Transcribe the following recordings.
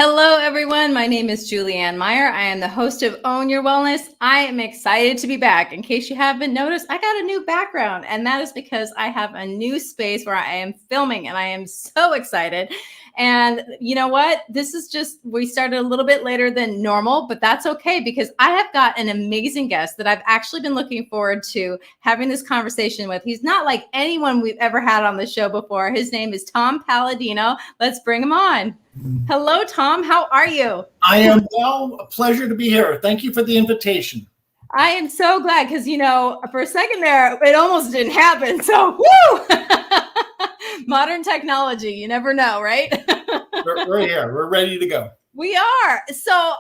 Hello, everyone. My name is Julianne Meyer. I am the host of Own Your Wellness. I am excited to be back. In case you haven't noticed, I got a new background, and that is because I have a new space where I am filming, and I am so excited. And you know what? We started a little bit later than normal, but that's okay because I have got an amazing guest that I've actually been looking forward to having this conversation with. He's not like anyone we've ever had on the show before. His name is Tom Paladino. Let's bring him on. Hello, Tom. How are you? I am well. A pleasure to be here. Thank you for the invitation. I am so glad because, for a second there, it almost didn't happen. So, woo! Modern technology, you never know, right? We're here. We're ready to go. We are. So,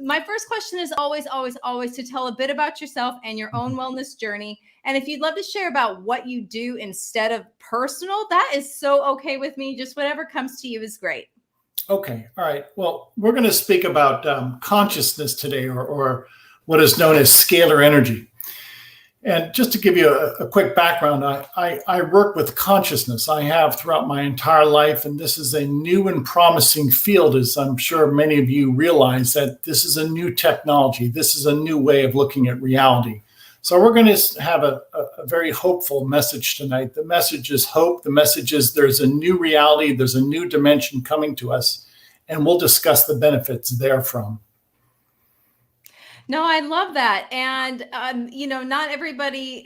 my first question is always to tell a bit about yourself and your own wellness journey. And if you'd love to share about what you do instead of personal, that is so okay with me. Just whatever comes to you is great. Okay. All right. Well, we're going to speak about consciousness today, or what is known as scalar energy. And just to give you a quick background, I work with consciousness. I have throughout my entire life, and this is a new and promising field, as I'm sure many of you realize that this is a new technology. This is a new way of looking at reality. So we're going to have a very hopeful message tonight. The message is hope. The message is there's a new reality. There's a new dimension coming to us, and we'll discuss the benefits therefrom. No, I love that. And, not everybody,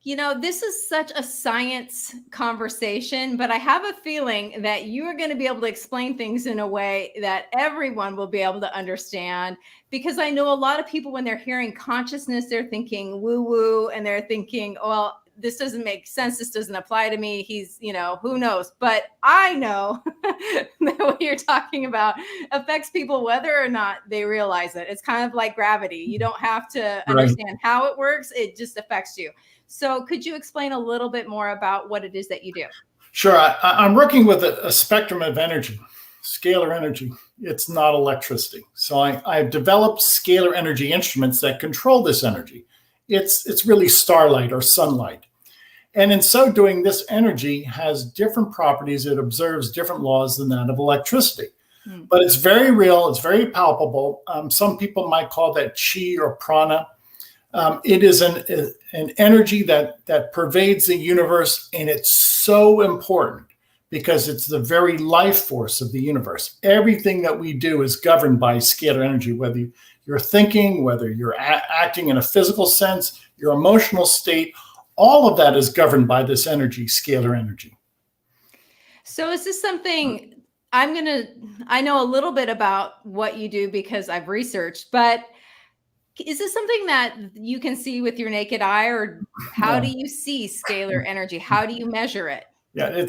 this is such a science conversation, but I have a feeling that you are going to be able to explain things in a way that everyone will be able to understand, because I know a lot of people, when they're hearing consciousness, they're thinking woo woo, and they're thinking, well, this doesn't make sense. This doesn't apply to me. He's, who knows? But I know that what you're talking about affects people whether or not they realize it. It's kind of like gravity. You don't have to understand how it works. It just affects you. So could you explain a little bit more about what it is that you do? Sure. I'm working with a spectrum of energy, scalar energy. It's not electricity. So I've developed scalar energy instruments that control this energy. It's really starlight or sunlight. And in so doing, this energy has different properties. It observes different laws than that of electricity. But it's very real. It's very palpable. Some people might call that chi or prana. It is an energy that pervades the universe, and it's so important because it's the very life force of the universe. Everything that we do is governed by scalar energy, whether you're thinking, whether you're acting in a physical sense, your emotional state, all of that is governed by this energy, scalar energy. So is this something I know a little bit about what you do because I've researched, but is this something that you can see with your naked eye, or how do you see scalar energy? How do you measure it? Yeah,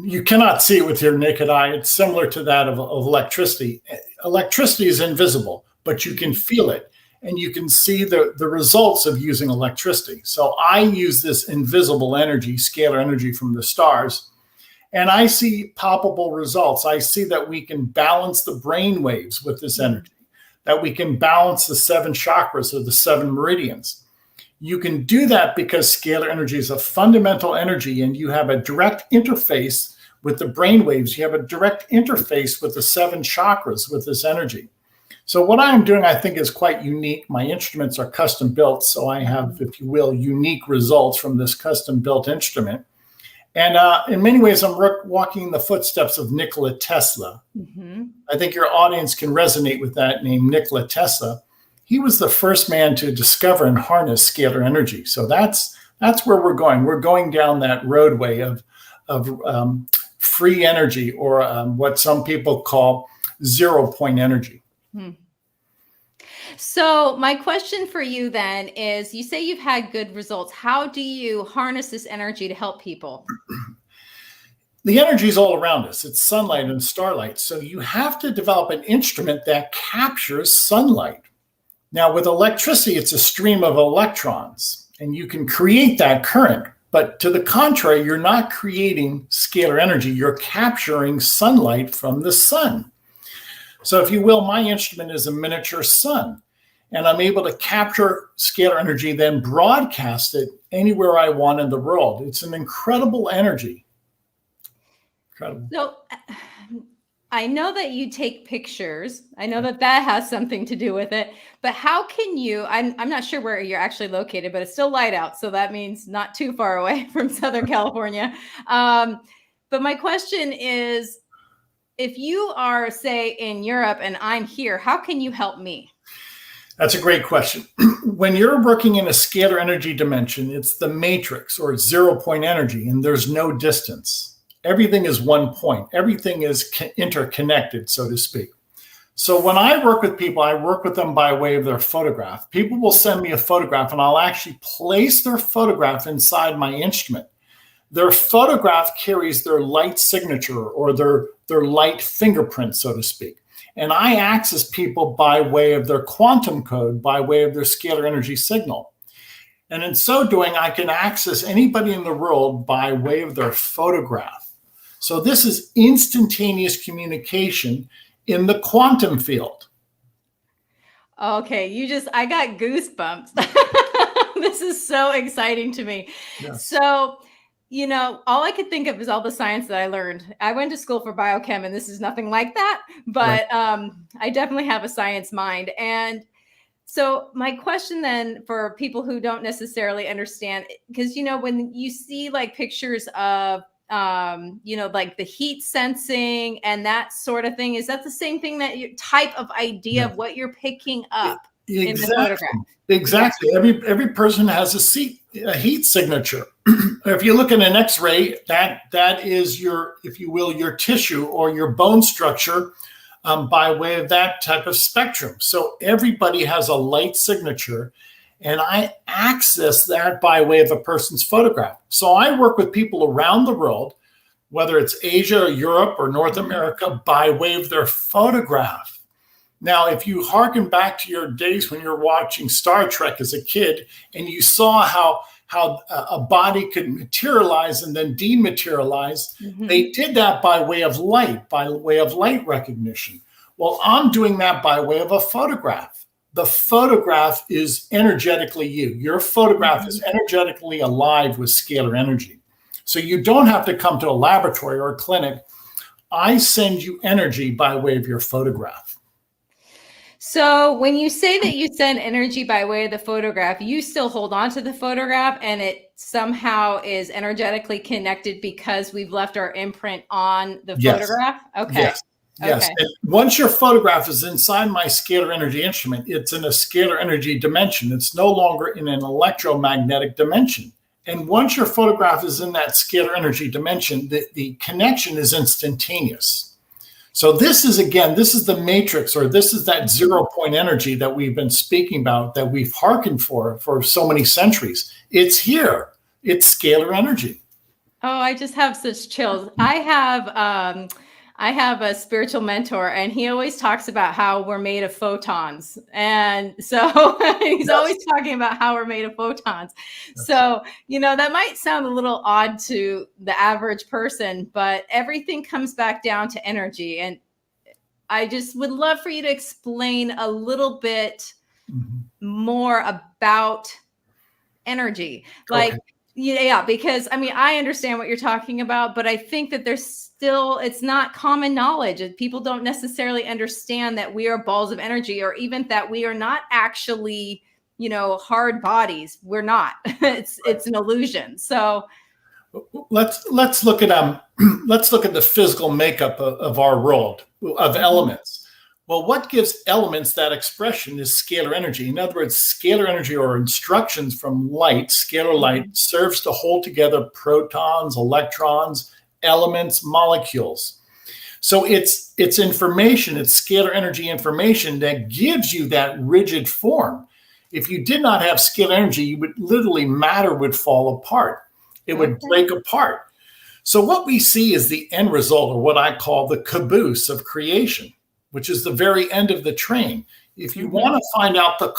you cannot see it with your naked eye. It's similar to that of electricity. Electricity is invisible, but you can feel it, and you can see the results of using electricity. So I use this invisible energy, scalar energy from the stars, and I see palpable results. I see that we can balance the brain waves with this energy, that we can balance the 7 chakras or the 7 meridians. You can do that because scalar energy is a fundamental energy, and you have a direct interface with the brain waves. You have a direct interface with the 7 chakras with this energy. So what I'm doing, I think, is quite unique. My instruments are custom built, so I have, if you will, unique results from this custom built instrument. And in many ways, I'm walking the footsteps of Nikola Tesla. I think your audience can resonate with that name, Nikola Tesla. He was the first man to discover and harness scalar energy. So that's where we're going. We're going down that roadway of free energy, or what some people call 0-point energy. So my question for you then is, you say you've had good results. How do you harness this energy to help people? The energy is all around us. It's sunlight and starlight. So you have to develop an instrument that captures sunlight. Now, with electricity, it's a stream of electrons, and you can create that current. But to the contrary, you're not creating scalar energy. You're capturing sunlight from the sun. So if you will, my instrument is a miniature sun, and I'm able to capture scalar energy, then broadcast it anywhere I want in the world. It's an incredible energy. Incredible. So I know that you take pictures. I know that that has something to do with it. But how can you? I'm not sure where you're actually located, but it's still light out, so that means not too far away from Southern California. But my question is, if you are, say, in Europe and I'm here, how can you help me? That's a great question. When you're working in a scalar energy dimension, it's the matrix or 0 point energy, and there's no distance. Everything is 1 point. Everything is interconnected, so to speak. So when I work with people, I work with them by way of their photograph. People will send me a photograph, and I'll actually place their photograph inside my instrument. Their photograph carries their light signature or their light fingerprint, so to speak. And I access people by way of their quantum code, by way of their scalar energy signal. And in so doing, I can access anybody in the world by way of their photograph. So this is instantaneous communication in the quantum field. Okay, I got goosebumps. This is so exciting to me. Yes. So, all I could think of is all the science that I learned. I went to school for biochem, and this is nothing like that, but right. I definitely have a science mind. And so my question then for people who don't necessarily understand, because, when you see like pictures of, like the heat sensing and that sort of thing, is that the same thing, that type of idea of what you're picking up in the photograph? Exactly. Every person has a heat signature. If you look at an X-ray, that is your, if you will, your tissue or your bone structure by way of that type of spectrum. So everybody has a light signature, and I access that by way of a person's photograph. So I work with people around the world, whether it's Asia or Europe or North America, by way of their photograph. Now, if you hearken back to your days when you're watching Star Trek as a kid, and you saw how a body could materialize and then dematerialize, they did that by way of light recognition. Well, I'm doing that by way of a photograph. The photograph is energetically you. Your photograph is energetically alive with scalar energy. So you don't have to come to a laboratory or a clinic. I send you energy by way of your photograph. So when you say that you send energy by way of the photograph, you still hold on to the photograph, and it somehow is energetically connected because we've left our imprint on the photograph? Okay. Yes. Yes. Okay. And once your photograph is inside my scalar energy instrument, it's in a scalar energy dimension. It's no longer in an electromagnetic dimension. And once your photograph is in that scalar energy dimension, the connection is instantaneous. So this is the matrix, or this is that 0 point energy that we've been speaking about, that we've hearkened for so many centuries. It's here. It's scalar energy. Oh, I just have such chills. I have a spiritual mentor, and he always talks about how we're made of photons. And so he's always talking about how we're made of photons. So, that might sound a little odd to the average person, but everything comes back down to energy. And I just would love for you to explain a little bit more about energy. Because I understand what you're talking about, but I think that it's not common knowledge. People don't necessarily understand that we are balls of energy, or even that we are not actually, hard bodies. We're not. It's an illusion. So let's look at the physical makeup of our world of elements. Well, what gives elements that expression is scalar energy. In other words, scalar energy, or instructions from light, scalar light, serves to hold together protons, electrons, elements, molecules. So it's information, it's scalar energy information that gives you that rigid form. If you did not have scalar energy, you would literally, matter would fall apart. It would break apart. So what we see is the end result, or what I call the caboose of creation, which is the very end of the train. If you want to find out the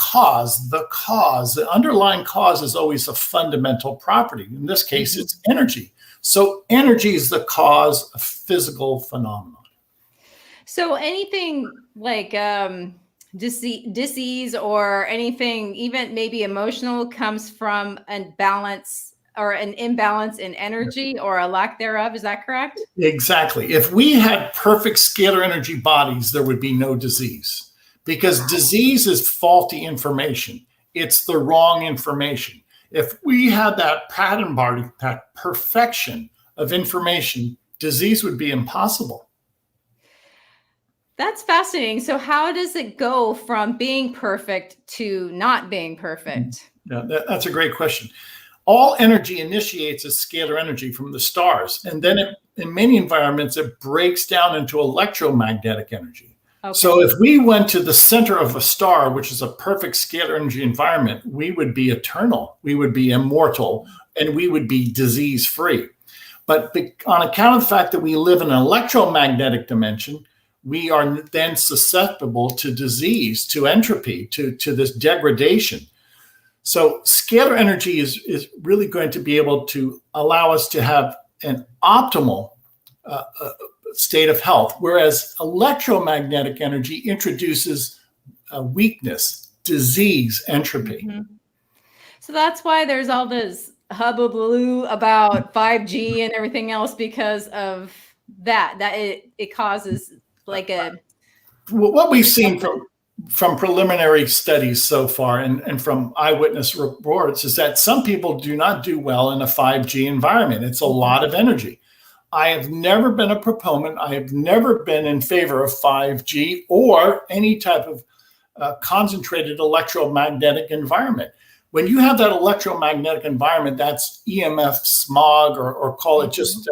underlying cause is always a fundamental property. In this case, it's energy. So energy is the cause of physical phenomenon. So anything like disease or anything, even maybe emotional, comes from a balance or an imbalance in energy or a lack thereof. Is that correct? Exactly. If we had perfect scalar energy bodies, there would be no disease, because disease is faulty information. It's the wrong information. If we had that pattern body, that perfection of information, disease would be impossible. That's fascinating. So how does it go from being perfect to not being perfect? Yeah, that's a great question. All energy initiates as scalar energy from the stars, and then in many environments, it breaks down into electromagnetic energy. Okay. So if we went to the center of a star, which is a perfect scalar energy environment, we would be eternal, we would be immortal, and we would be disease-free. But on account of the fact that we live in an electromagnetic dimension, we are then susceptible to disease, to entropy, to this degradation. So scalar energy is really going to be able to allow us to have an optimal state of health, whereas electromagnetic energy introduces weakness, disease, entropy. Mm-hmm. So that's why there's all this hullabaloo about 5G and everything else, because of that it causes like a... What we've seen from preliminary studies so far and from eyewitness reports is that some people do not do well in a 5G environment. It's a lot of energy. I have never been a proponent. I have never been in favor of 5G or any type of concentrated electromagnetic environment. When you have that electromagnetic environment, that's EMF smog, or call it just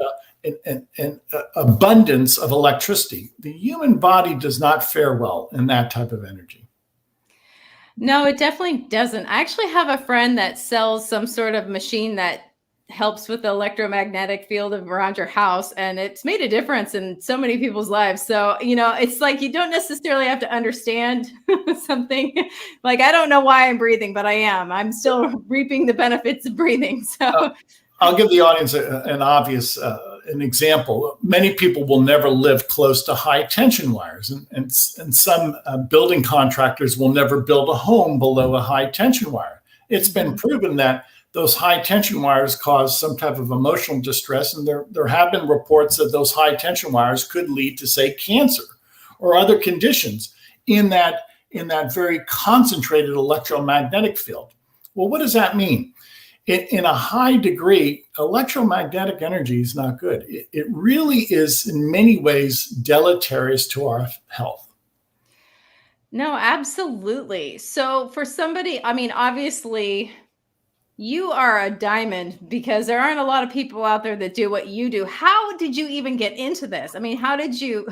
an abundance of electricity. The human body does not fare well in that type of energy. No, it definitely doesn't. I actually have a friend that sells some sort of machine that helps with the electromagnetic field around your house, and it's made a difference in so many people's lives. So, it's like you don't necessarily have to understand something. Like, I don't know why I'm breathing, but I am. I'm still reaping the benefits of breathing. So I'll give the audience an obvious an example. Many people will never live close to high tension wires, and some building contractors will never build a home below a high tension wire. It's been proven that those high tension wires cause some type of emotional distress, and there have been reports that those high tension wires could lead to, say, cancer or other conditions in that very concentrated electromagnetic field. Well, what does that mean? In a high degree, electromagnetic energy is not good. It really is in many ways deleterious to our health. No, absolutely. So for somebody, obviously you are a diamond, because there aren't a lot of people out there that do what you do. How did you even get into this? How did you?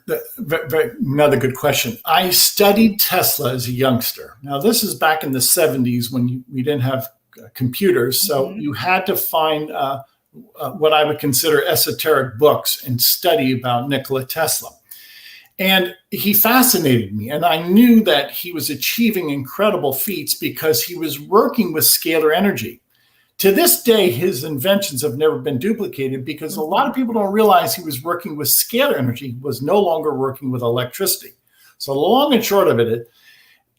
Another good question. I studied Tesla as a youngster. Now, this is back in the 70s when we didn't have computers. So you had to find what I would consider esoteric books and study about Nikola Tesla. And he fascinated me. And I knew that he was achieving incredible feats because he was working with scalar energy. To this day, his inventions have never been duplicated because a lot of people don't realize he was working with scalar energy, was no longer working with electricity. So the long and short of it,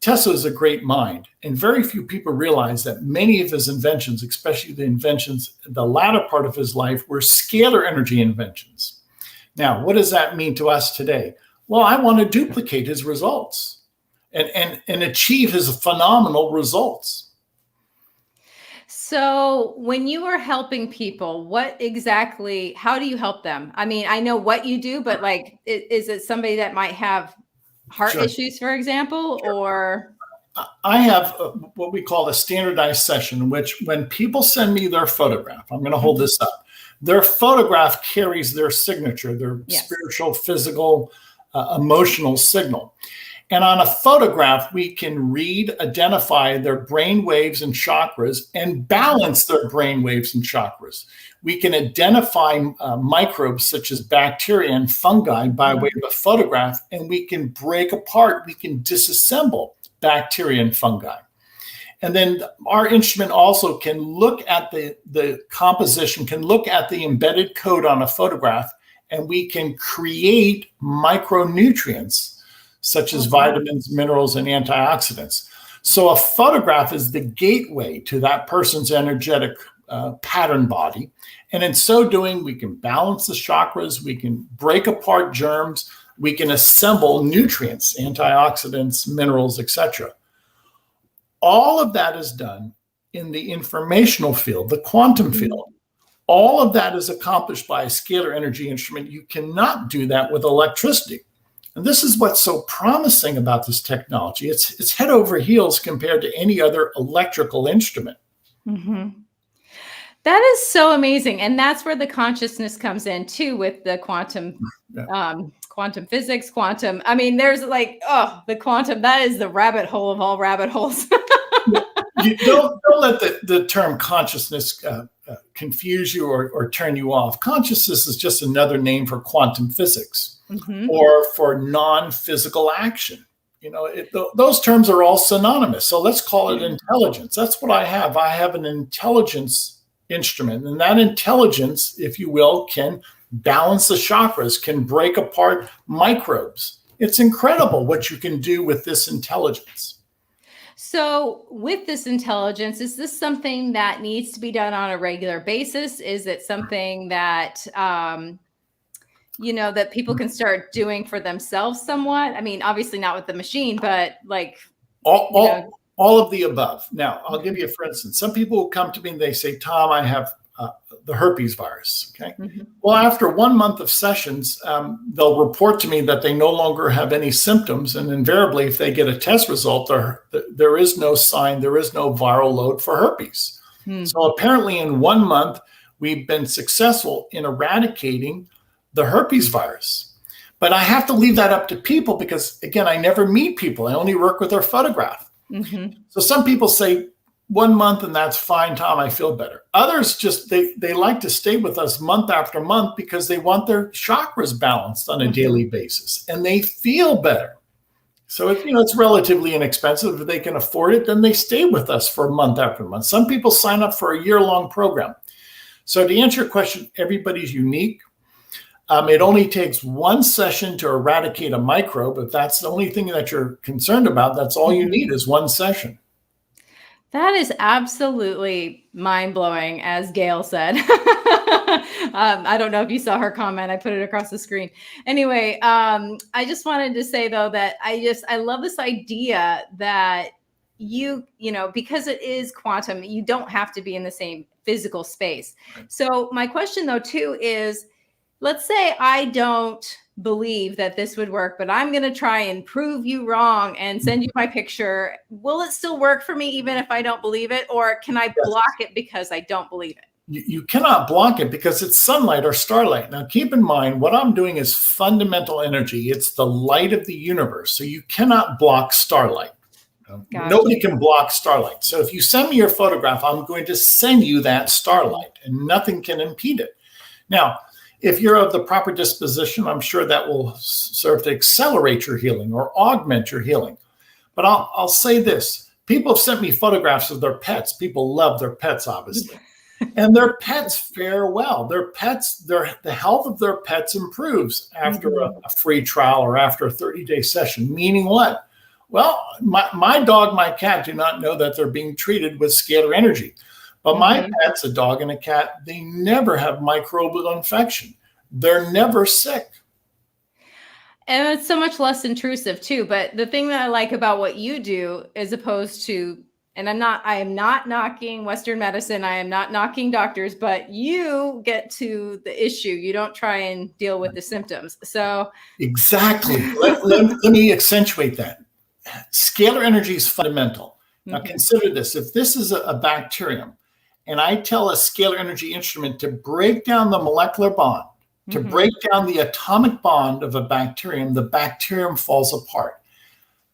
Tesla is a great mind. And very few people realize that many of his inventions, especially the inventions, the latter part of his life, were scalar energy inventions. Now, what does that mean to us today? Well, I want to duplicate his results and achieve his phenomenal results. So when you are helping people, how do you help them? I know what you do, but is it somebody that might have heart issues, for example, or? I have what we call a standardized session, in which when people send me their photograph, I'm going to hold this up. Their photograph carries their signature, their spiritual, physical, emotional signal. And on a photograph, we can read, identify their brain waves and chakras and balance their brain waves and chakras. We can identify microbes such as bacteria and fungi by way of a photograph, and we can break apart, we can disassemble bacteria and fungi. And then our instrument also can look at the composition, can look at the embedded code on a photograph, and we can create micronutrients such as vitamins, minerals, and antioxidants. So a photograph is the gateway to that person's energetic pattern body. And in so doing, we can balance the chakras, we can break apart germs, we can assemble nutrients, antioxidants, minerals, etc. All of that is done in the informational field, the quantum field. All of that is accomplished by a scalar energy instrument. You cannot do that with electricity. And this is what's so promising about this technology. It's head over heels compared to any other electrical instrument. That is so amazing. And that's where the consciousness comes in too, with the quantum, quantum physics, quantum. I mean, there's like, the quantum, that is the rabbit hole of all rabbit holes. You don't let the term consciousness confuse you or turn you off. Consciousness is just another name for quantum physics or for non-physical action. Those terms are all synonymous. So let's call it intelligence. That's what I have. I have an intelligence instrument, and that intelligence, if you will, can balance the chakras, can break apart microbes. It's incredible what you can do with this intelligence. So with this intelligence, is this something that needs to be done on a regular basis? Is it something that, that people can start doing for themselves somewhat? I mean, obviously not with the machine, but like... All of the above. Now, I'll give you, for instance, some people will come to me and they say, Tom, I have the herpes virus. Okay. Well, after 1 month of sessions, they'll report to me that they no longer have any symptoms. And invariably, if they get a test result, there is no sign, there is no viral load for herpes. So apparently in 1 month, we've been successful in eradicating the herpes virus. But I have to leave that up to people because, again, I never meet people. I only work with their photograph. So some people say 1 month and that's fine, Tom, I feel better. Others just, they like to stay with us month after month because they want their chakras balanced on a daily basis and they feel better. So it's relatively inexpensive. If they can afford it, then they stay with us for month after month. Some people sign up for a year-long program. So to answer your question, everybody's unique. It only takes one session to eradicate a microbe. If that's the only thing that you're concerned about, that's all you need is one session. That is absolutely mind-blowing, as Gail said. I don't know if you saw her comment. I put it across the screen. Anyway, I just wanted to say, though, that I love this idea that because it is quantum, you don't have to be in the same physical space. So my question, though, too, is, let's say I don't believe that this would work, but I'm going to try and prove you wrong and send you my picture. Will it still work for me even if I don't believe it? Or can I block it because I don't believe it? You cannot block it because it's sunlight or starlight. Now, keep in mind, what I'm doing is fundamental energy. It's the light of the universe. So you cannot block starlight. Gotcha. Nobody can block starlight. So if you send me your photograph, I'm going to send you that starlight and nothing can impede it. Now, if you're of the proper disposition, I'm sure that will serve to accelerate your healing or augment your healing. But I'll say this. People have sent me photographs of their pets. People love their pets, obviously. And their pets fare well. Their pets, the health of their pets improves after a free trial or after a 30-day session. Meaning what? Well, my dog, my cat do not know that they're being treated with scalar energy. But my pets, a dog and a cat, they never have microbial infection. They're never sick. And it's so much less intrusive too. But the thing that I like about what you do, as opposed to, and I am not knocking Western medicine, I am not knocking doctors, but you get to the issue. You don't try and deal with the symptoms. So exactly. let me accentuate that. Scalar energy is fundamental. Now consider this. If this is a bacterium, and I tell a scalar energy instrument to break down the molecular bond, to break down the atomic bond of a bacterium, the bacterium falls apart.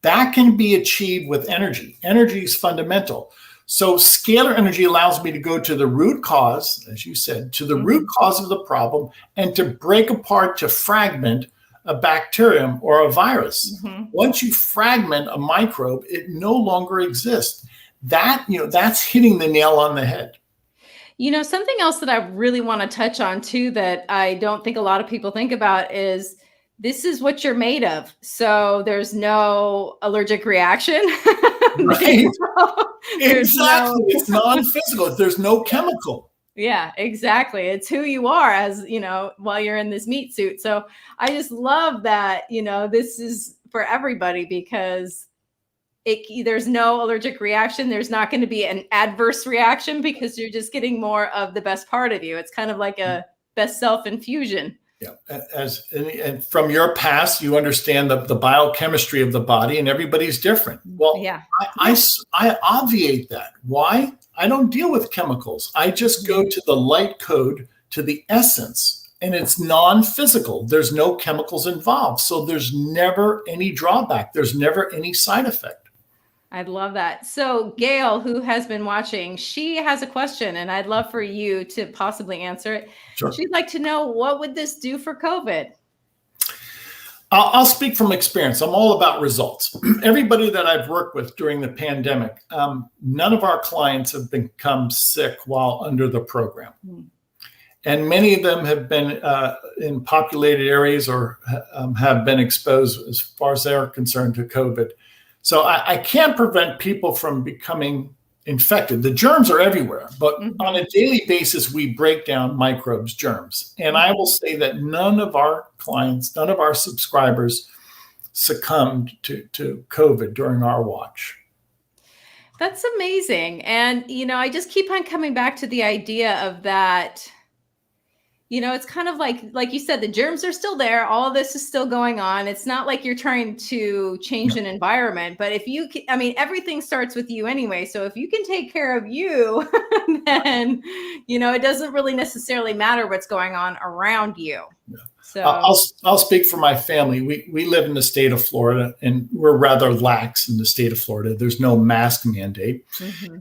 That can be achieved with energy. Energy is fundamental. So scalar energy allows me to go to the root cause, as you said, to the root cause of the problem, and to break apart, to fragment a bacterium or a virus. Once you fragment a microbe, it no longer exists. That's hitting the nail on the head. Something else that I really want to touch on too, that I don't think a lot of people think about, is this is what you're made of. So there's no allergic reaction. Right. There's Exactly. no, It's non-physical. There's no chemical. yeah, exactly. It's who you are as, while you're in this meat suit. So I just love that, this is for everybody because there's no allergic reaction. There's not going to be an adverse reaction because you're just getting more of the best part of you. It's kind of like a best self infusion. Yeah. And from your past, you understand the biochemistry of the body, and everybody's different. Well, yeah. I obviate that. Why? I don't deal with chemicals. I just go to the light code, to the essence, and it's non-physical. There's no chemicals involved. So there's never any drawback. There's never any side effect. I love that. So Gail, who has been watching, she has a question, and I'd love for you to possibly answer it. Sure. She'd like to know, what would this do for COVID? I'll speak from experience. I'm all about results. Everybody that I've worked with during the pandemic, none of our clients have become sick while under the program. And many of them have been in populated areas or have been exposed, as far as they're concerned, to COVID. So I can't prevent people from becoming infected. The germs are everywhere, but on a daily basis, we break down microbes, germs. And I will say that none of our clients, none of our subscribers succumbed to COVID during our watch. That's amazing. And, I just keep on coming back to the idea of that. It's kind of like you said, the germs are still there. All of this is still going on. It's not like you're trying to change an environment, but if you can, everything starts with you anyway. So if you can take care of you, then, it doesn't really necessarily matter what's going on around you. Yeah. So I'll speak for my family. We live in the state of Florida, and we're rather lax in the state of Florida. There's no mask mandate.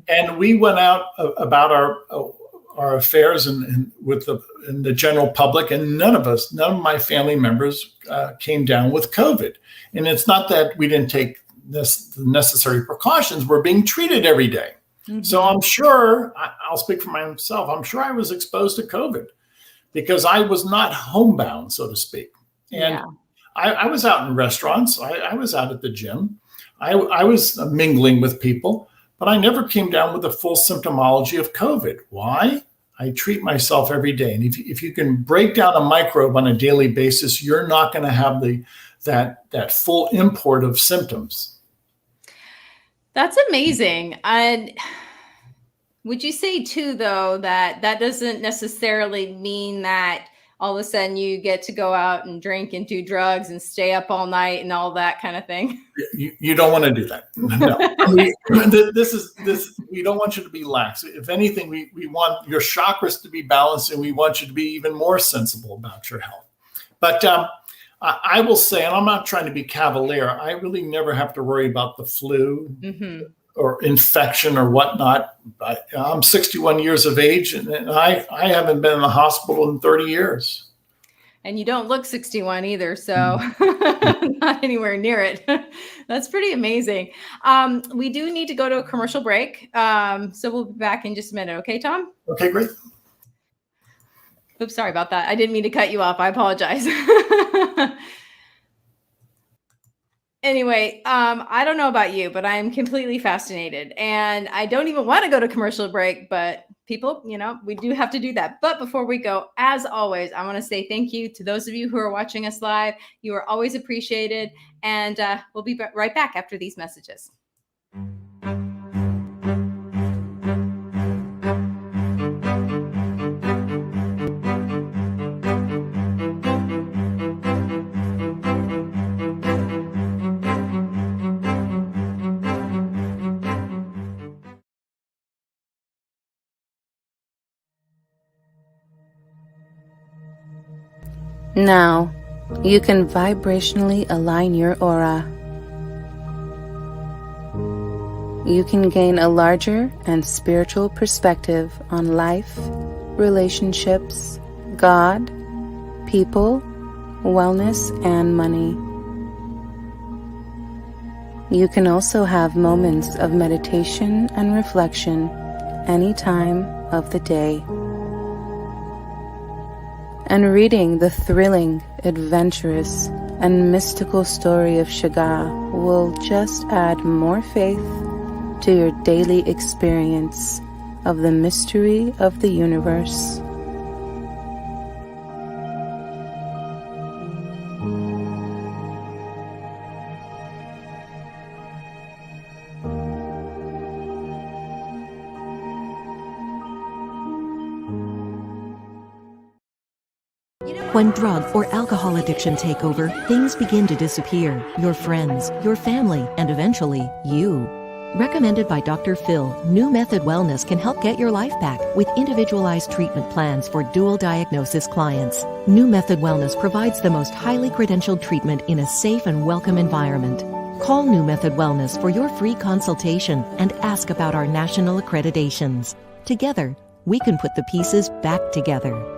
And we went out about our affairs and with the general public, and none of my family members came down with COVID. And it's not that we didn't take the necessary precautions. We're being treated every day. So I'm sure, I'll speak for myself, I'm sure I was exposed to COVID because I was not homebound, so to speak. And I was out in restaurants. I was out at the gym. I was mingling with people. But I never came down with the full symptomology of COVID. Why? I treat myself every day. And if you can break down a microbe on a daily basis, you're not going to have that full import of symptoms. That's amazing. And would you say too, though, that doesn't necessarily mean that all of a sudden you get to go out and drink and do drugs and stay up all night and all that kind of thing? You don't want to do that. No. We don't want you to be lax. If anything, we want your chakras to be balanced, and we want you to be even more sensible about your health. But I will say, and I'm not trying to be cavalier, I really never have to worry about the flu or infection or whatnot. I'm 61 years of age, and I haven't been in the hospital in 30 years. And you don't look 61 either, so not anywhere near it. That's pretty amazing. We do need to go to a commercial break, so we'll be back in just a minute. Okay, Tom? Okay, great. Oops, sorry about that. I didn't mean to cut you off. I apologize. Anyway, I don't know about you, but I am completely fascinated, and I don't even want to go to commercial break, but people, we do have to do that. But before we go, as always, I want to say thank you to those of you who are watching us live. You are always appreciated, and we'll be right back after these messages. Now, you can vibrationally align your aura. You can gain a larger and spiritual perspective on life, relationships, God, people, wellness, and money. You can also have moments of meditation and reflection any time of the day. And reading the thrilling, adventurous, and mystical story of Scalar will just add more faith to your daily experience of the mystery of the universe. When drug or alcohol addiction take over, things begin to disappear. Your friends, your family, and eventually, you. Recommended by Dr. Phil, New Method Wellness can help get your life back with individualized treatment plans for dual diagnosis clients. New Method Wellness provides the most highly credentialed treatment in a safe and welcome environment. Call New Method Wellness for your free consultation and ask about our national accreditations. Together, we can put the pieces back together.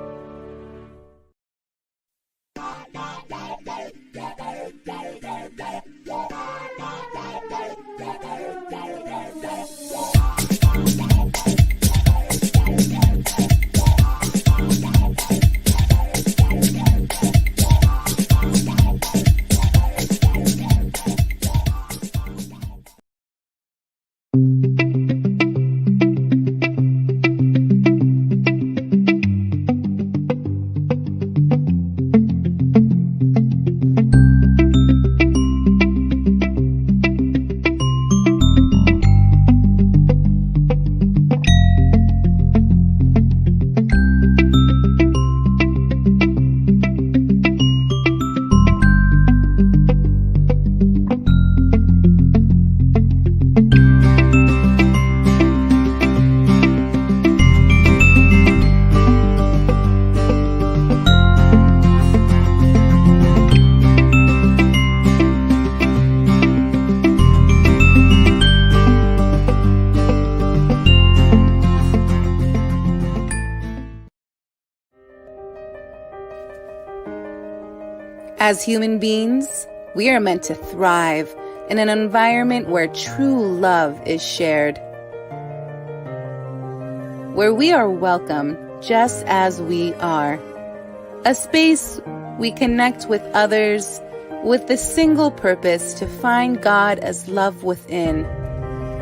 As human beings, we are meant to thrive in an environment where true love is shared, where we are welcome just as we are, a space we connect with others with the single purpose to find God as love within,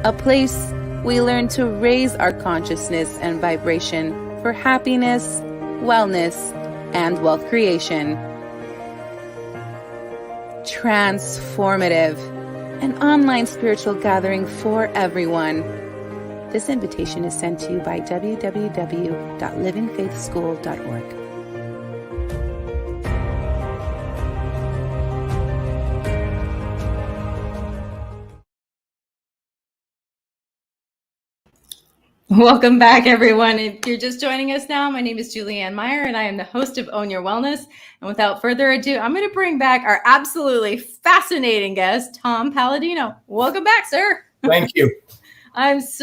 a place we learn to raise our consciousness and vibration for happiness, wellness, and wealth creation. Transformative, an online spiritual gathering for everyone. This invitation is sent to you by www.livingfaithschool.org. Welcome back, everyone. If you're just joining us now, my name is Julianne Meyer, and I am the host of Own Your Wellness. And without further ado, I'm going to bring back our absolutely fascinating guest, Tom Paladino. Welcome back, sir. Thank you. I was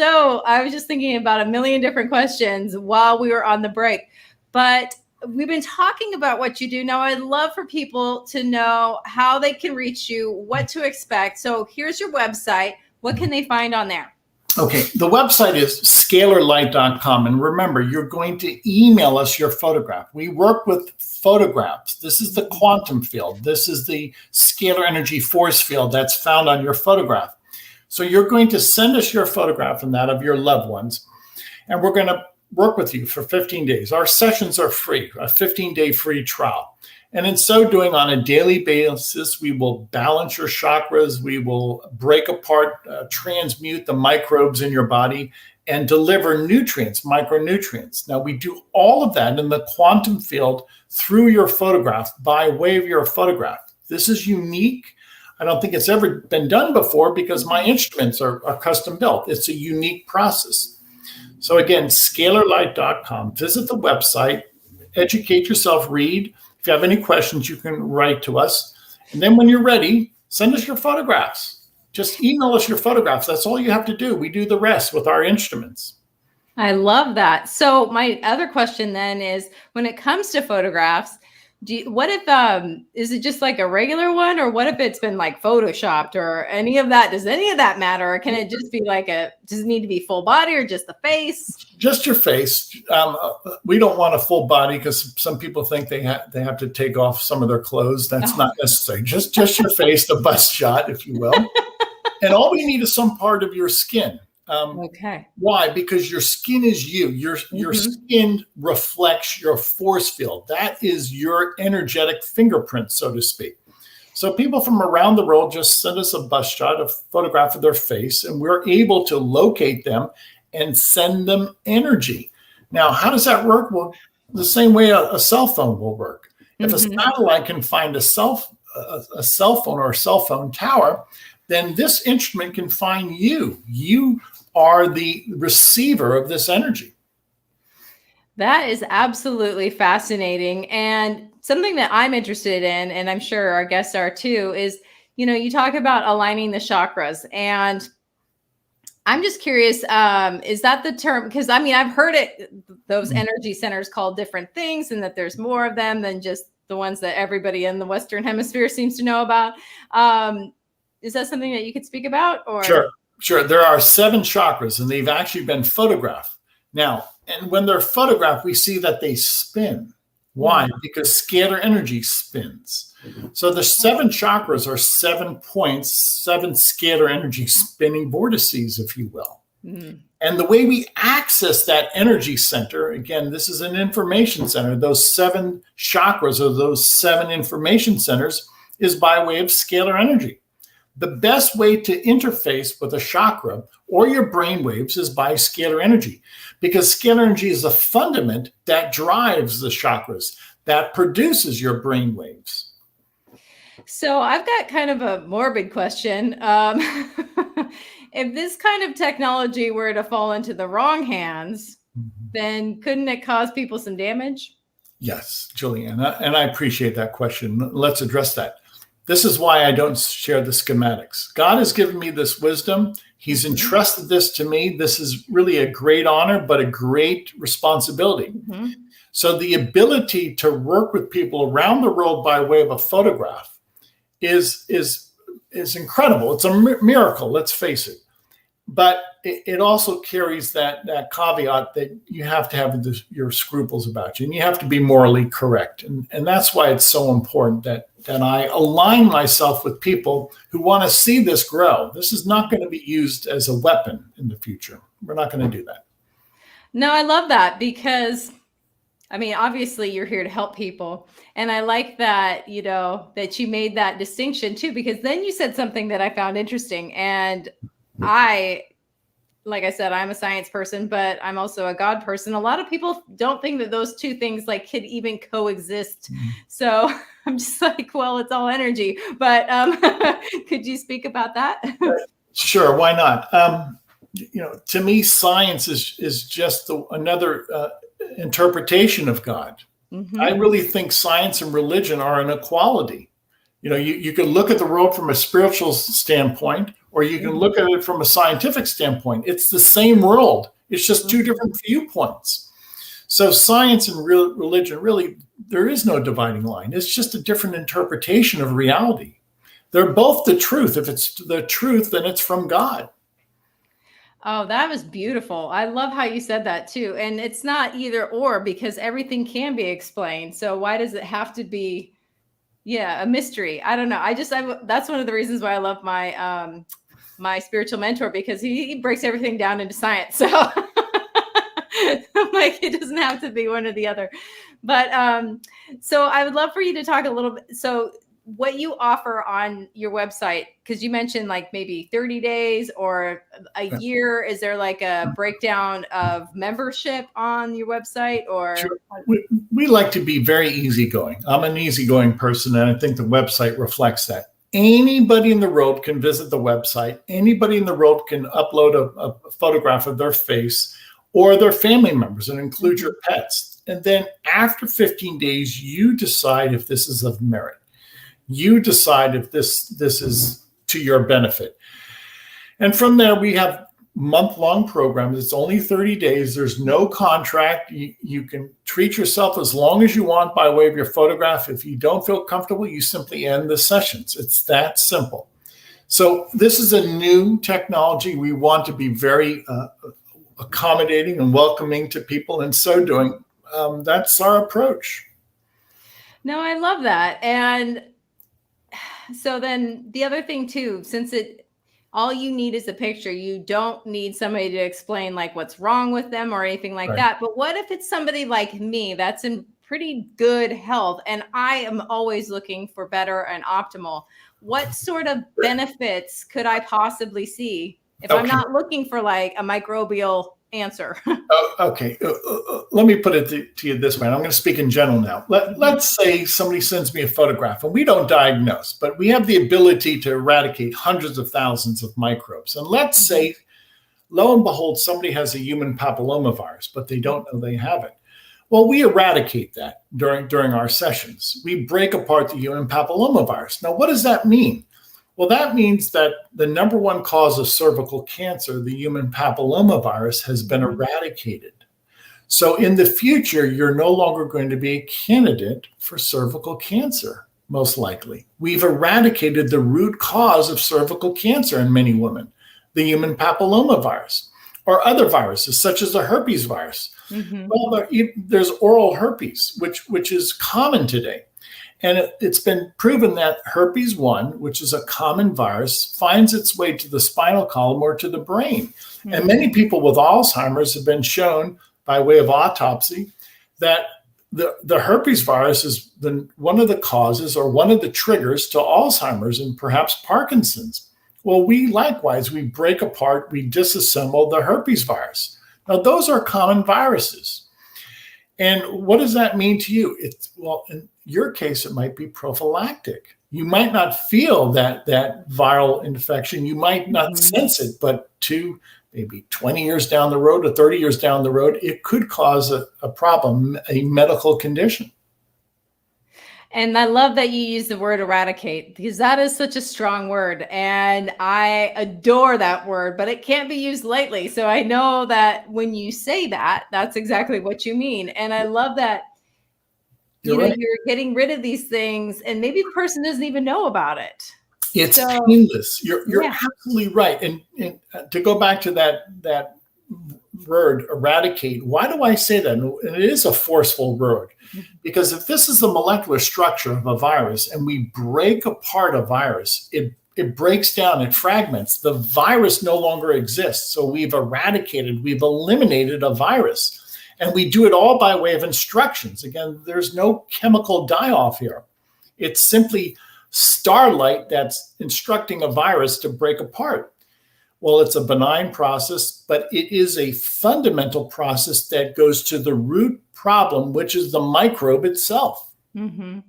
just thinking about a million different questions while we were on the break, but we've been talking about what you do. Now, I'd love for people to know how they can reach you, what to expect. So here's your website. What can they find on there? Okay, the website is scalarlight.com. And remember, you're going to email us your photograph. We work with photographs. This is the quantum field. This is the scalar energy force field that's found on your photograph. So you're going to send us your photograph and that of your loved ones, and we're going to work with you for 15 days. Our sessions are free, a 15-day free trial. And in so doing, on a daily basis, we will balance your chakras, we will break apart, transmute the microbes in your body, and deliver nutrients, micronutrients. Now, we do all of that in the quantum field through your photograph, by way of your photograph. This is unique. I don't think it's ever been done before because my instruments are custom built. It's a unique process. So again, scalarlight.com. Visit the website, educate yourself, read. If you have any questions, you can write to us. And then when you're ready, send us your photographs. Just email us your photographs. That's all you have to do. We do the rest with our instruments. I love that. So my other question then is, when it comes to photographs, what if, is it just like a regular one, or what if it's been like photoshopped or any of that? Does any of that matter? Or can it just be like does it need to be full body or just the face? Just your face. We don't want a full body because some people think they have to take off some of their clothes. That's not necessary. Just your face, the bust shot, if you will. And all we need is some part of your skin. Okay. Why? Because your skin is you. Your skin reflects your force field. That is your energetic fingerprint, so to speak. So people from around the world just send us a bus shot, a photograph of their face, and we're able to locate them and send them energy. Now, how does that work? Well, the same way a cell phone will work. If a satellite can find a cell phone or a cell phone tower, then this instrument can find you. You are the receiver of this energy. That is absolutely fascinating. And something that I'm interested in, and I'm sure our guests are too, is, you talk about aligning the chakras. And I'm just curious, is that the term? Because I've heard those energy centers called different things, and that there's more of them than just the ones that everybody in the Western Hemisphere seems to know about. Is that something that you could speak about? Or Sure. There are 7 chakras, and they've actually been photographed. Now, and when they're photographed, we see that they spin. Why? Because scalar energy spins. So the 7 chakras are 7 points, 7 scalar energy spinning vortices, if you will. And the way we access that energy center, again, this is an information center. Those 7 chakras, or those 7 information centers, is by way of scalar energy. The best way to interface with a chakra or your brain waves is by scalar energy, because scalar energy is a fundament that drives the chakras, that produces your brain waves. So I've got kind of a morbid question. If this kind of technology were to fall into the wrong hands, then couldn't it cause people some damage? Yes, Julianne, and I appreciate that question. Let's address that. This is why I don't share the schematics. God has given me this wisdom. He's entrusted this to me. This is really a great honor, but a great responsibility. So the ability to work with people around the world by way of a photograph is incredible. It's a miracle, let's face it. But it also carries that caveat that you have to have your scruples about you, and you have to be morally correct. And that's why it's so important that I align myself with people who want to see this grow. This is not going to be used as a weapon in the future. We're not going to do that. No, I love that, because obviously you're here to help people. And I like that, that you made that distinction too, because then you said something that I found interesting. And like I said, I'm a science person, but I'm also a God person. A lot of people don't think that those two things could even coexist. So I'm just like, well, it's all energy. But could you speak about that? Sure, why not? To me, science is just another interpretation of God. I really think science and religion are an equality. You can look at the world from a spiritual standpoint, or you can look at it from a scientific standpoint. It's the same world. It's just 2 different viewpoints. So science and religion, really, there is no dividing line. It's just a different interpretation of reality. They're both the truth. If it's the truth, then it's from God. Oh, that was beautiful. I love how you said that too. And it's not either or, because everything can be explained. So why does it have to be, a mystery? I don't know. That's one of the reasons why I love my my spiritual mentor, because he breaks everything down into science. So it doesn't have to be one or the other. But so I would love for you to talk a little bit. So what you offer on your website, because you mentioned maybe 30 days or a year. Is there a breakdown of membership on your website? Or Sure. We like to be very easygoing. I'm an easygoing person, and I think the website reflects that. Anybody in the world can visit the website. Anybody in the world can upload a photograph of their face or their family members, and include your pets. And then after 15 days, you decide if this is of merit. You decide if this is to your benefit. And from there, we have month-long programs. It's only 30 days. There's no contract. You can treat yourself as long as you want by way of your photograph. If you don't feel comfortable, you simply end the sessions. It's that simple. So this is a new technology. We want to be very accommodating and welcoming to people. In so doing, that's our approach. No, I love that. And so then the other thing too, since All you need is a picture. You don't need somebody to explain like what's wrong with them or anything like Right. that. But what if it's somebody like me that's in pretty good health and I am always looking for better and optimal? What sort of benefits could I possibly see if I'm not looking for like a microbial answer? Okay. Let me put it to you this way. I'm going to speak in general now. Let's say somebody sends me a photograph, and we don't diagnose, but we have the ability to eradicate hundreds of thousands of microbes. And let's say, lo and behold, somebody has a human papillomavirus, but they don't know they have it. Well, we eradicate that during our sessions. We break apart the human papillomavirus. Now, what does that mean? Well, that means that the number one cause of cervical cancer, the human papillomavirus, has been eradicated. So in the future, you're no longer going to be a candidate for cervical cancer, most likely. We've eradicated the root cause of cervical cancer in many women, the human papillomavirus, or other viruses, such as the herpes virus. Mm-hmm. Well, there's oral herpes, which is common today. And it's been proven that herpes 1, which is a common virus, finds its way to the spinal column or to the brain. Mm-hmm. And many people with Alzheimer's have been shown by way of autopsy that the herpes virus is one of the causes or one of the triggers to Alzheimer's and perhaps Parkinson's. Well, we break apart, we disassemble the herpes virus. Now, those are common viruses. And what does that mean to you? In your case, it might be prophylactic. You might not feel that viral infection. You might not sense it, but maybe 20 years down the road or 30 years down the road, it could cause a problem, a medical condition. And I love that you use the word eradicate, because that is such a strong word. And I adore that word, but it can't be used lightly. So I know that when you say that, that's exactly what you mean. And I love that you're getting rid of these things and maybe the person doesn't even know about it. It's painless. You're absolutely right. And to go back to that word eradicate, why do I say that? And it is a forceful word, because if this is the molecular structure of a virus and we break apart a virus, it breaks down, it fragments. The virus no longer exists. So we've eliminated a virus. And we do it all by way of instructions. Again, there's no chemical die-off here. It's simply starlight that's instructing a virus to break apart. Well, it's a benign process, but it is a fundamental process that goes to the root problem, which is the microbe itself. Mm-hmm.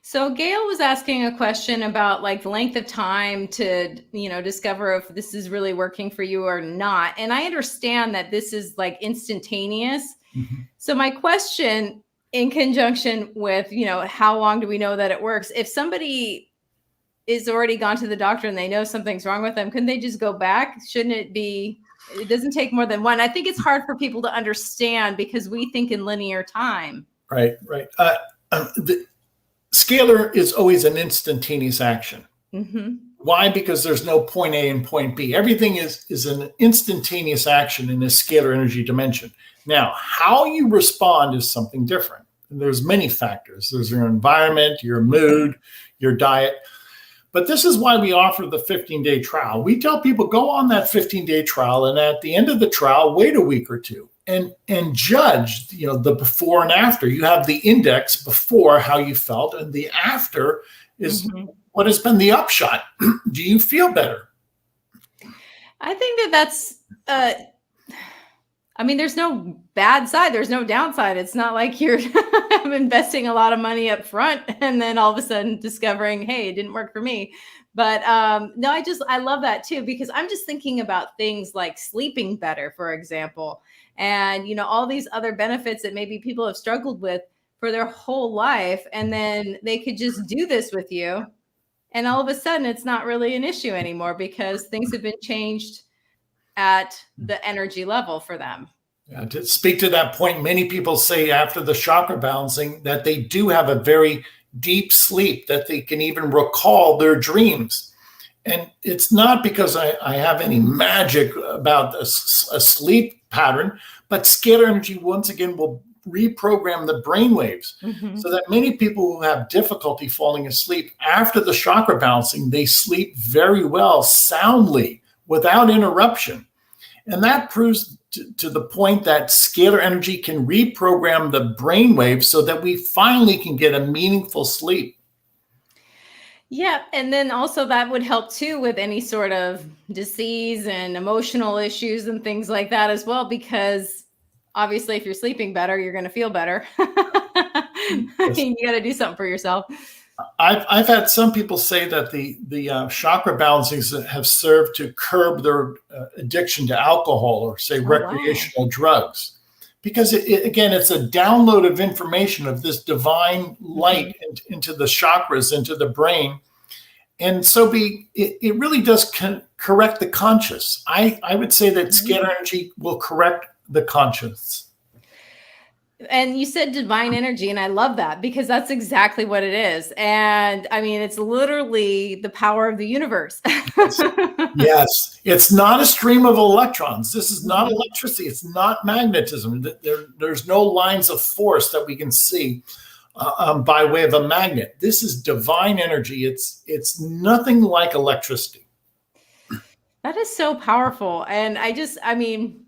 So Gail was asking a question about like the length of time to, discover if this is really working for you or not. And I understand that this is like instantaneous. Mm-hmm. So my question in conjunction with, how long do we know that it works? If somebody is already gone to the doctor and they know something's wrong with them, couldn't they just go back? Shouldn't it be, it doesn't take more than one. I think it's hard for people to understand because we think in linear time. Right. The Scalar is always an instantaneous action. Mm-hmm. Why? Because there's no point A and point B. Everything is an instantaneous action in this scalar energy dimension. Now, how you respond is something different. There's many factors. There's your environment, your mood, your diet. But this is why we offer the 15-day trial. We tell people go on that 15-day trial, and at the end of the trial, wait a week or two and judge, the before and after. You have the index before, how you felt, and the after is what has been the upshot. Do you feel better? I think that's there's no bad side. There's no downside. It's not like you're investing a lot of money up front and then all of a sudden discovering, hey, it didn't work for me. But no, I love that too, because I'm just thinking about things like sleeping better, for example, and, all these other benefits that maybe people have struggled with for their whole life. And then they could just do this with you. And all of a sudden it's not really an issue anymore because things have been changed at the energy level for them. Yeah, to speak to that point, many people say after the chakra balancing that they do have a very deep sleep, that they can even recall their dreams. And it's not because I have any magic about a sleep pattern, but scalar energy once again will reprogram the brain waves. Mhm. So that many people who have difficulty falling asleep after the chakra balancing, they sleep very well, soundly, without interruption. And that proves to the point that scalar energy can reprogram the brain waves so that we finally can get a meaningful sleep. Yeah, and then also that would help too with any sort of disease and emotional issues and things like that as well, because obviously if you're sleeping better, you're going to feel better. I mean, you got to do something for yourself. I've had some people say that the chakra balancings have served to curb their addiction to alcohol or say recreational drugs, because again, it's a download of information of this divine light into the chakras, into the brain. And so it really does correct the conscious. I would say that scalar energy will correct the conscious. And you said divine energy, and I love that because that's exactly what it is. And I mean, it's literally the power of the universe. Yes, it's not a stream of electrons. This is not electricity. It's not magnetism. There's no lines of force that we can see by way of a magnet. This is divine energy. It's nothing like electricity. That is so powerful. And I mean,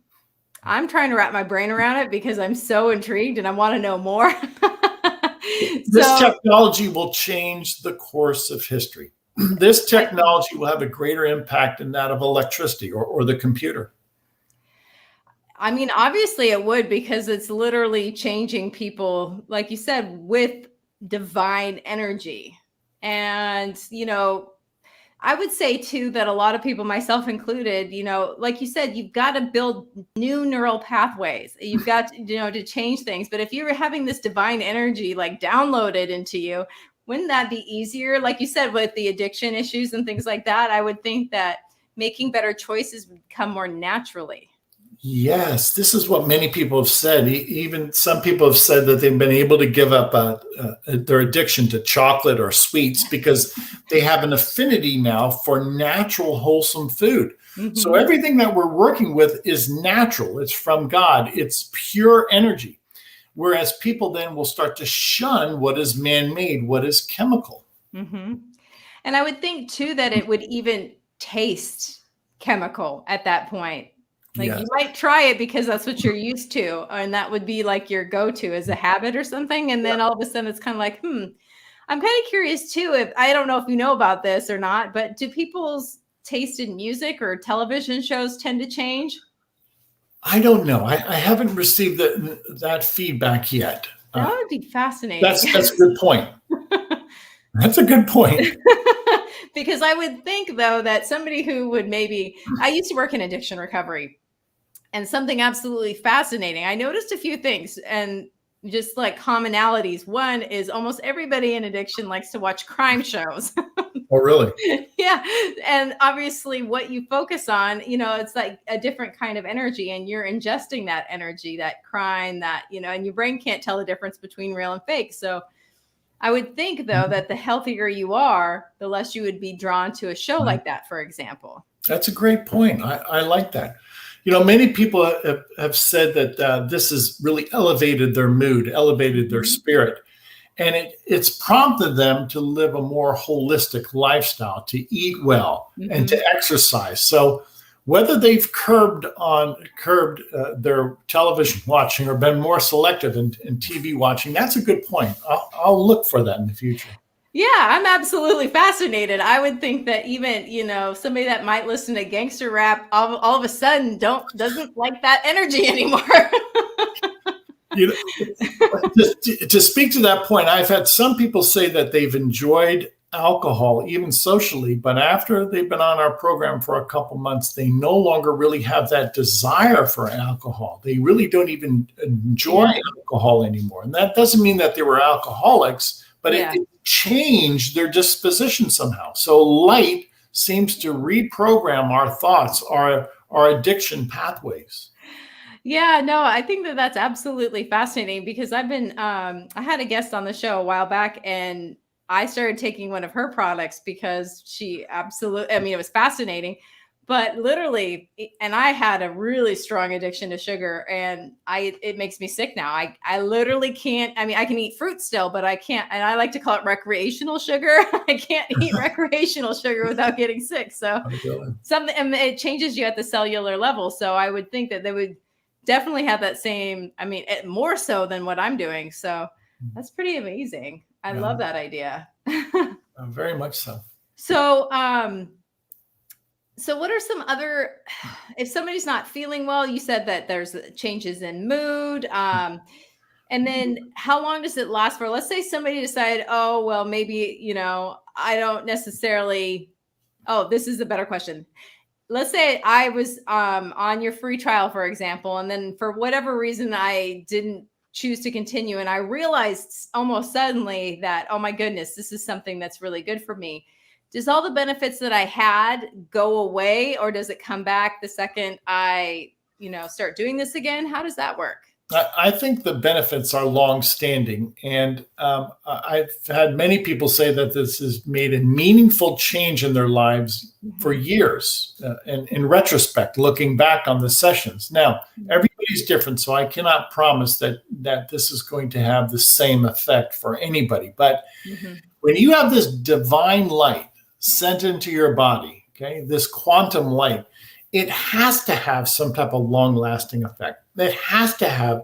I'm trying to wrap my brain around it because I'm so intrigued and I want to know more. This technology will change the course of history. This technology will have a greater impact than that of electricity or the computer. I mean, obviously it would, because it's literally changing people, like you said, with divine energy. And, I would say too that a lot of people, myself included, like you said, you've got to build new neural pathways. You've got to, to change things. But if you were having this divine energy like downloaded into you, wouldn't that be easier? Like you said, with the addiction issues and things like that, I would think that making better choices would come more naturally. Yes, this is what many people have said. Even some people have said that they've been able to give up their addiction to chocolate or sweets because they have an affinity now for natural, wholesome food. So everything that we're working with is natural. It's from God. It's pure energy. Whereas people then will start to shun what is man-made, what is chemical. And I would think too that it would even taste chemical at that point. Like you might try it because that's what you're used to. And that would be like your go-to as a habit or something. And then all of a sudden it's kind of like, I'm kind of curious too, if I don't know if you know about this or not, but do people's taste in music or television shows tend to change? I don't know. I haven't received that feedback yet. That would be fascinating. That's a good point. That's a good point. Because I would think, though, that somebody who would I used to work in addiction recovery, and something absolutely fascinating. I noticed a few things and just like commonalities. One is almost everybody in addiction likes to watch crime shows. Oh, really? Yeah. And obviously what you focus on, it's like a different kind of energy, and you're ingesting that energy, that crime, and your brain can't tell the difference between real and fake. So I would think, though, that the healthier you are, the less you would be drawn to a show like that, for example. That's a great point. I like that. Many people have said that this has really elevated their mood, elevated their spirit. And it's prompted them to live a more holistic lifestyle, to eat well and to exercise. So whether they've curbed their television watching or been more selective in TV watching, that's a good point. I'll look for that in the future. Yeah, I'm absolutely fascinated. I would think that even, somebody that might listen to gangster rap all of a sudden doesn't like that energy anymore. To speak to that point, I've had some people say that they've enjoyed alcohol, even socially, but after they've been on our program for a couple months, they no longer really have that desire for alcohol. They really don't even enjoy alcohol anymore. And that doesn't mean that they were alcoholics, but it changed their disposition somehow. So light seems to reprogram our thoughts, our addiction pathways. Yeah, no, I think that's absolutely fascinating, because I've been, I had a guest on the show a while back, and I started taking one of her products because it was fascinating. But literally, and I had a really strong addiction to sugar, and it makes me sick now. I literally can't. I mean, I can eat fruit still, but I can't. And I like to call it recreational sugar. I can't eat recreational sugar without getting sick. So something, and it changes you at the cellular level. So I would think that they would definitely have that same. I mean, more so than what I'm doing. So that's pretty amazing. I love that idea. Very much so. So what are some other, if somebody's not feeling well, you said that there's changes in mood. And then how long does it last for? Let's say somebody decided, oh, well, maybe, I don't necessarily, this is a better question. Let's say I was on your free trial, for example, and then for whatever reason, I didn't choose to continue. And I realized almost suddenly that, oh my goodness, this is something that's really good for me. Does all the benefits that I had go away, or does it come back the second I, start doing this again? How does that work? I think the benefits are long-standing, and I've had many people say that this has made a meaningful change in their lives for years. And in retrospect, looking back on the sessions, now everybody's different, so I cannot promise that this is going to have the same effect for anybody. But when you have this divine light sent into your body, okay, this quantum light, it has to have some type of long-lasting effect. It has to have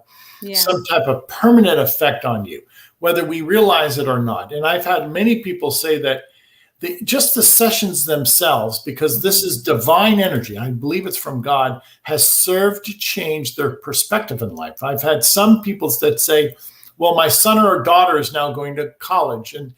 some type of permanent effect on you, whether we realize it or not. And I've had many people say that just the sessions themselves, because this is divine energy, I believe it's from God, has served to change their perspective in life. I've had some people that say, well, my son or daughter is now going to college, and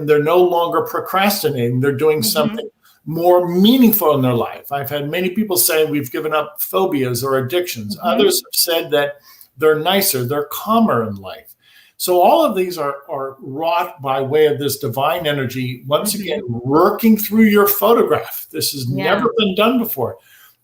they're no longer procrastinating. They're doing something more meaningful in their life. I've had many people say we've given up phobias or addictions. Others have said that they're nicer, they're calmer in life. So all of these are wrought by way of this divine energy, once again, working through your photograph. This has never been done before.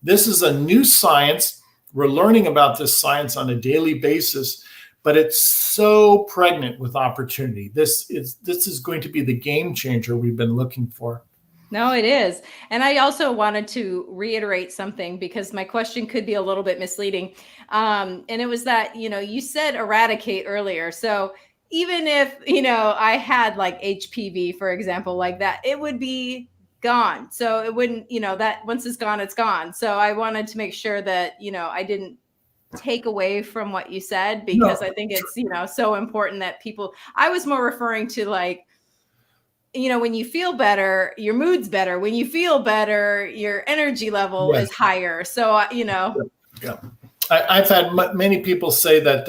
This is a new science. We're learning about this science on a daily basis, but it's so pregnant with opportunity. This is going to be the game changer we've been looking for. No, it is. And I also wanted to reiterate something, because my question could be a little bit misleading. And it was that, you said eradicate earlier. So even if, I had like HPV, for example, like that, it would be gone. So it wouldn't, that once it's gone, it's gone. So I wanted to make sure that, I didn't take away from what you said, because I think it's, so important that I was more referring to like, when you feel better, your mood's better. When you feel better, your energy level is higher. So, I've had many people say that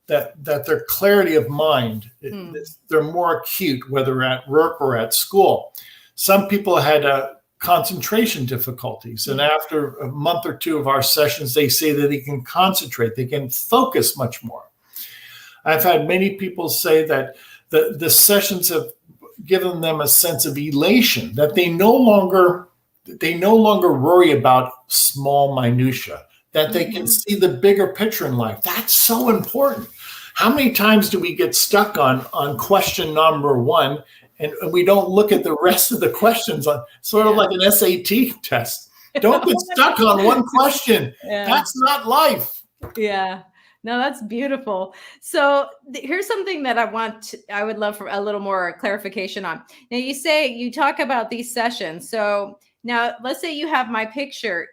that their clarity of mind, they're more acute, whether at work or at school. Some people had concentration difficulties, and after a month or two of our sessions, they say that they can concentrate, they can focus much more. I've had many people say that the sessions have given them a sense of elation, that they no longer worry about small minutia, that they can see the bigger picture in life. That's so important. How many times do we get stuck on question number one, and we don't look at the rest of the questions on sort of like an SAT test? Don't get stuck on one question. That's not life. Yeah. No, that's beautiful. So here's something that I would love for a little more clarification on. Now you talk about these sessions. So now let's say you have my picture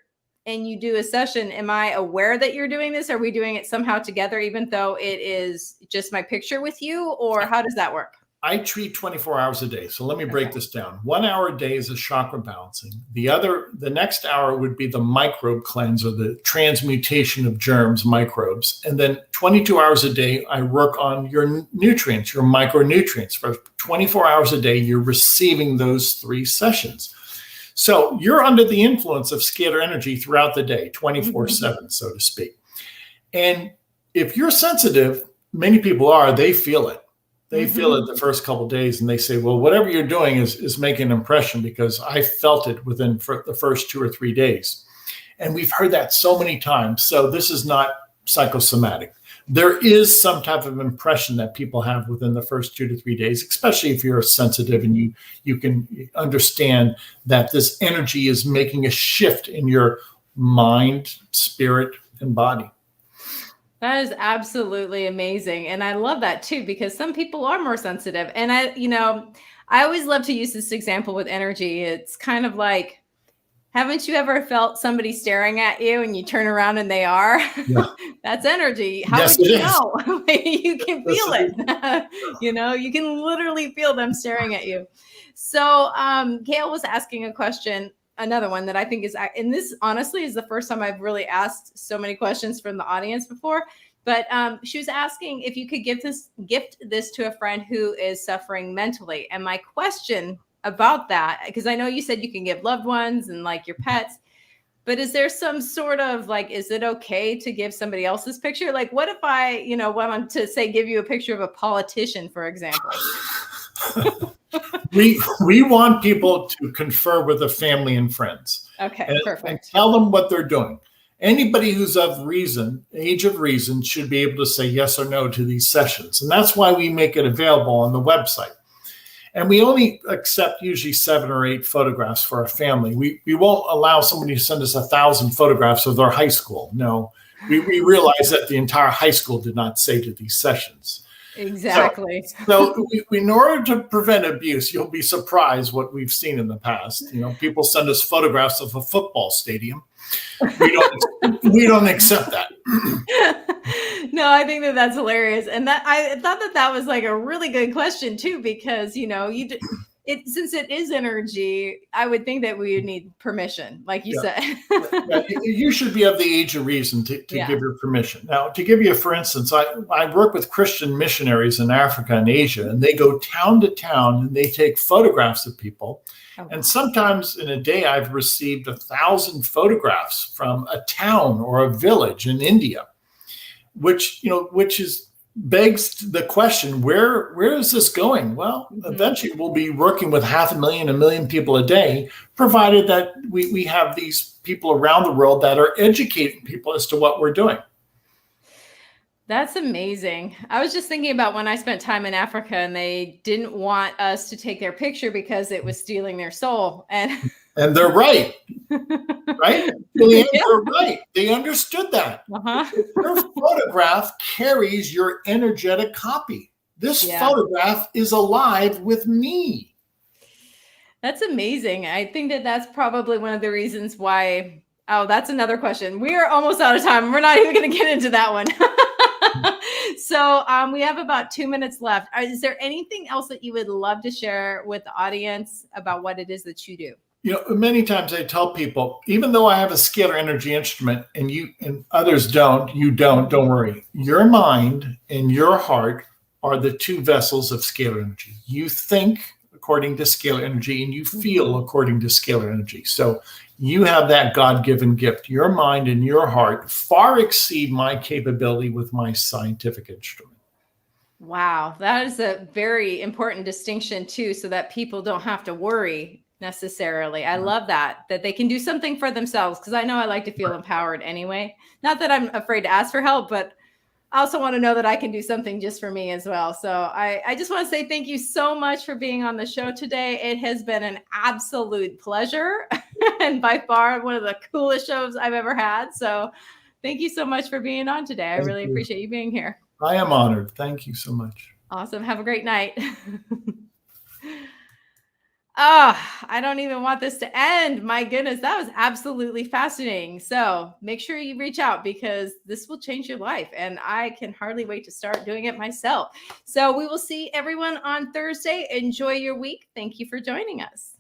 and you do a session. Am I aware that you're doing this? Are we doing it somehow together, even though it is just my picture with you, or how does that work? I treat 24 hours a day. So let me break this down. 1 hour a day is a chakra balancing. The next hour would be the microbe cleanse, or the transmutation of germs, microbes. And then 22 hours a day, I work on your nutrients, your micronutrients. For 24 hours a day, you're receiving those 3 sessions. So you're under the influence of scalar energy throughout the day, 24/7, so to speak. And if you're sensitive, many people are, they feel it. They feel it the first couple of days, and they say, well, whatever you're doing is making an impression, because I felt it within the first 2 or 3 days. And we've heard that so many times. So this is not psychosomatic. there is some type of impression that people have within the first 2 to 3 days, especially if you're sensitive and you can understand that this energy is making a shift in your mind, spirit, and body. That is absolutely amazing. And I love that too, because some people are more sensitive. And I always love to use this example with energy. It's kind of like, haven't you ever felt somebody staring at you and you turn around and they are? Yeah. That's energy. How Yes, would you it is. know? You can feel it. You can literally feel them staring at you. So Gail was asking a question, another one that I think is, and this honestly is the first time I've really asked so many questions from the audience before, but she was asking if you could gift this to a friend who is suffering mentally. And my question about that, because I know you said you can give loved ones and like your pets, but is there some sort of like, is it okay to give somebody else's picture? Like, what if I, wanted to say, give you a picture of a politician, for example? We want people to confer with the family and friends. Okay, perfect. And tell them what they're doing. Anybody who's of reason, age of reason, should be able to say yes or no to these sessions. And that's why we make it available on the website. And we only accept usually 7 or 8 photographs for a family. We won't allow somebody to send us 1,000 photographs of their high school. No, we realize that the entire high school did not say to these sessions. Exactly. So in order to prevent abuse, you'll be surprised what we've seen in the past. People send us photographs of a football stadium. We don't accept that. No, I think that's hilarious. And that I thought that was like a really good question too, because, since it is energy, I would think that we would need permission, like you said. You should be of the age of reason to give your permission. Now, to give you, for instance, I work with Christian missionaries in Africa and Asia, and they go town to town and they take photographs of people. Oh, and sometimes in a day, I've received 1,000 photographs from a town or a village in India, which begs the question, where is this going? Well, eventually we'll be working with 500,000, 1 million people a day, provided that we have these people around the world that are educating people as to what we're doing. That's amazing. I was just thinking about when I spent time in Africa and they didn't want us to take their picture because it was stealing their soul. And they're right. Right? They're right. They understood that. Your photograph carries your energetic copy. This photograph is alive with me. That's amazing. I think that's probably one of the reasons why. Oh, that's another question. We are almost out of time. We're not even going to get into that one. So we have about 2 minutes left. Is there anything else that you would love to share with the audience about what it is that you do? Many times I tell people, even though I have a scalar energy instrument and you and others don't worry. Your mind and your heart are the 2 vessels of scalar energy. You think according to scalar energy and you feel according to scalar energy. So you have that God-given gift. Your mind and your heart far exceed my capability with my scientific instrument. Wow, that is a very important distinction too, so that people don't have to worry necessarily. I love that they can do something for themselves, because I know I like to feel empowered anyway. Not that I'm afraid to ask for help, but I also want to know that I can do something just for me as well. So I just want to say thank you so much for being on the show today. It has been an absolute pleasure and by far one of the coolest shows I've ever had. So thank you so much for being on today. I really appreciate you being here. I am honored. Thank you so much. Awesome. Have a great night. I don't even want this to end. My goodness, that was absolutely fascinating. So make sure you reach out, because this will change your life. And I can hardly wait to start doing it myself. So we will see everyone on Thursday. Enjoy your week. Thank you for joining us.